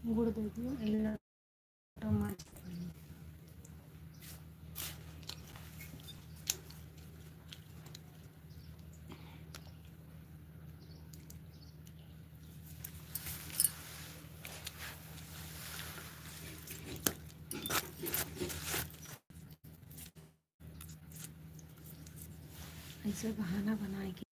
गुड़ दे दियो एला टमाटर ऐसे बहाना बनाए कि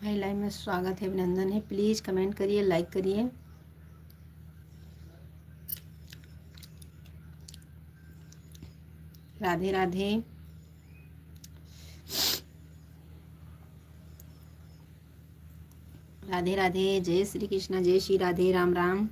भाई लाइव में स्वागत है, अभिनंदन है। प्लीज़ कमेंट करिए, लाइक करिए। राधे राधे। राधे राधे। जय श्री कृष्ण, जय श्री राधे। राम राम।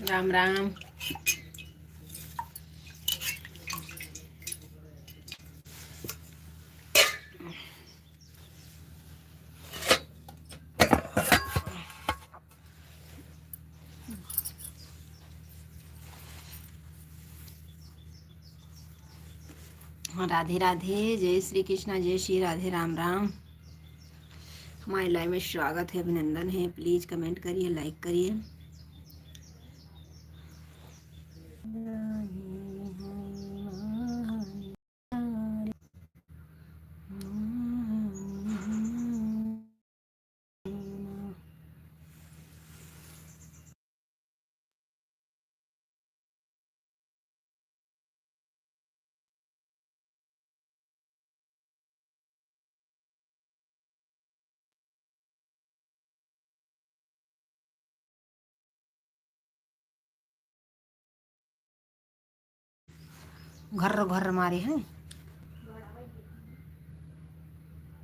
राम राम। राधे राधे। जय श्री कृष्ण, जय श्री राधे। राम राम। हमारे लाइव में स्वागत है, अभिनंदन है। प्लीज़ कमेंट करिए, लाइक करिए। घर घर मारे हैं।